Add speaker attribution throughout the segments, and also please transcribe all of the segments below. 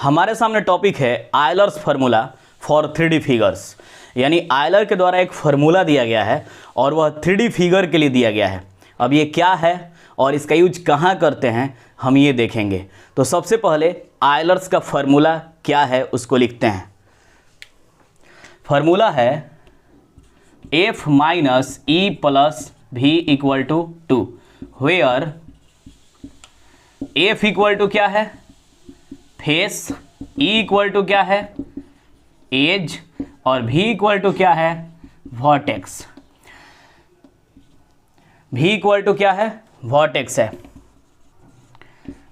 Speaker 1: हमारे सामने टॉपिक है Euler's formula for 3D figures, यानी आयलर के द्वारा एक फार्मूला दिया गया है और वह 3D फिगर के लिए दिया गया है। अब ये क्या है और इसका यूज कहाँ करते हैं हम ये देखेंगे। तो सबसे पहले आयलर्स का फार्मूला क्या है उसको लिखते हैं। फार्मूला है f minus E plus v equal to 2, where f equal to क्या है फेस, e इक्वल टू क्या है एज और v इक्वल टू क्या है वर्टेक्स। v इक्वल टू क्या है वर्टेक्स है।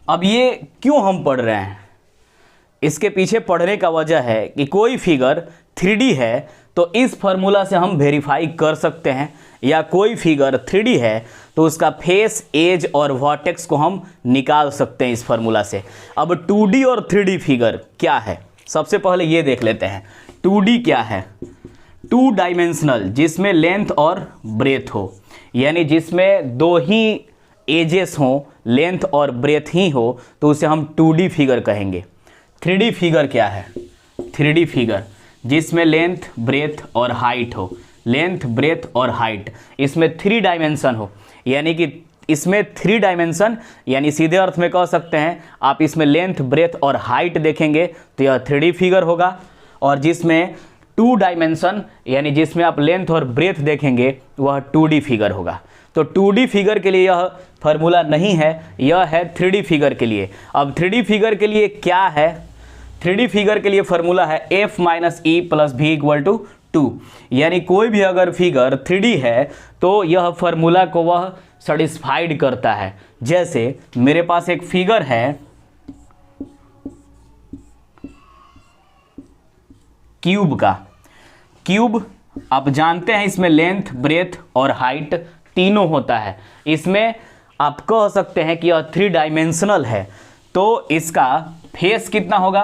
Speaker 1: अब ये क्यों हम पढ़ रहे हैं, इसके पीछे पढ़ने का वजह है कि कोई फिगर 3D है तो इस फार्मूला से हम वेरीफाई कर सकते हैं, या कोई फिगर 3D है तो उसका फेस, एज और वर्टेक्स को हम निकाल सकते हैं इस फार्मूला से। अब 2D और 3D फिगर क्या है, सबसे पहले ये देख लेते हैं। 2D क्या है, 2 डायमेंशनल, जिसमें लेंथ और ब्रेथ हो, यानी जिसमें दो ही एजेस हों, लेंथ और ब्रेथ ही हो, तो उसे हम 2D फिगर कहेंगे। 3D फिगर क्या है, 3D फिगर जिसमें लेंथ, ब्रेथ और हाइट हो, लेंथ, ब्रेथ और हाइट, इसमें 3 डायमेंशन हो, यानी कि इसमें 3 डायमेंशन, यानी सीधे अर्थ में कह सकते हैं आप इसमें लेंथ, ब्रेथ और हाइट देखेंगे तो यह 3D फिगर होगा। और जिसमें 2 डायमेंशन, यानी जिसमें आप लेंथ और ब्रेथ देखेंगे वह 2D फिगर होगा। तो 2D फिगर के लिए यह फार्मूला नहीं है, यह है 3D फिगर के लिए। अब 3D फिगर के लिए क्या है, 3D फिगर के लिए फार्मूला है f minus E plus v equal to 2, यानी कोई भी अगर फिगर 3D है तो यह फार्मूला को वह सेटिस्फाइड करता है। जैसे मेरे पास एक फिगर है क्यूब का, क्यूब आप जानते हैं इसमें लेंथ, ब्रेथ और हाइट तीनों होता है। इसमें आप कह सकते हैं कि यह 3 डायमेंशनल है, तो इसका फेस कितना होगा,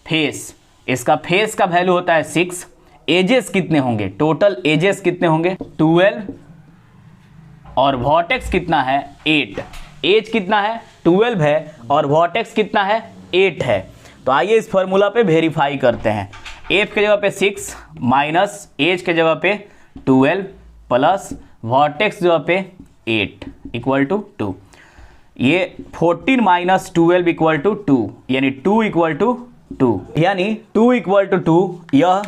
Speaker 1: फेस, इसका फेस का वैल्यू होता है 6। एजेस कितने होंगे, टोटल एजेस कितने होंगे 12, और वर्टेक्स कितना है 8। एज कितना है 12 है और वर्टेक्स कितना है 8 है। तो आइए इस फार्मूला पे वेरीफाई करते हैं। एफ के जगह पे 6 माइनस एज के जगह पे 12 प्लस वर्टेक्स जगह पे 8 इक्वल टू 2। ये 14 माइनस 12 इक्वल टू 2, यानी 2 इक्वल टू 2, यानी 2 इक्वल टू 2 यह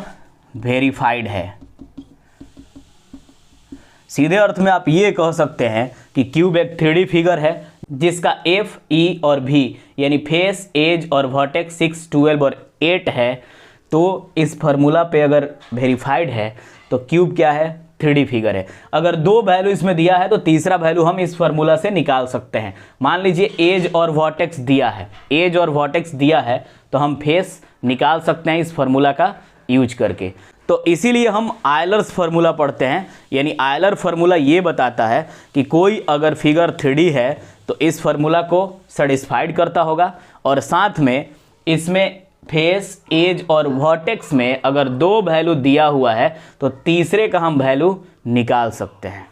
Speaker 1: वेरीफाइड है। सीधे अर्थ में आप ये कह सकते हैं कि क्यूब एक 3D फिगर है जिसका f, e और v यानी फेस, एज और वर्टेक्स 6, 12 और 8 है। तो इस फार्मूला पे अगर वेरीफाइड है तो क्यूब क्या है 3D फिगर है। अगर 2 वैल्यू इसमें दिया है तो तीसरा वैल्यू हम इस फार्मूला से निकाल सकते हैं। मान लीजिए एज और वर्टेक्स दिया है, एज और वर्टेक्स दिया है तो हम फेस निकाल सकते हैं इस फार्मूला का यूज करके। तो इसीलिए हम आयलर्स फार्मूला पढ़ते हैं, यानी आयलर फार्मूला ये बताता है कि कोई अगर फिगर 3D है तो इस फार्मूला को सेटिस्फाइड करता होगा, और साथ में इसमें फेस, एज और वर्टेक्स में अगर 2 वैल्यू दिया हुआ है तो तीसरे का हम वैल्यू निकाल सकते हैं।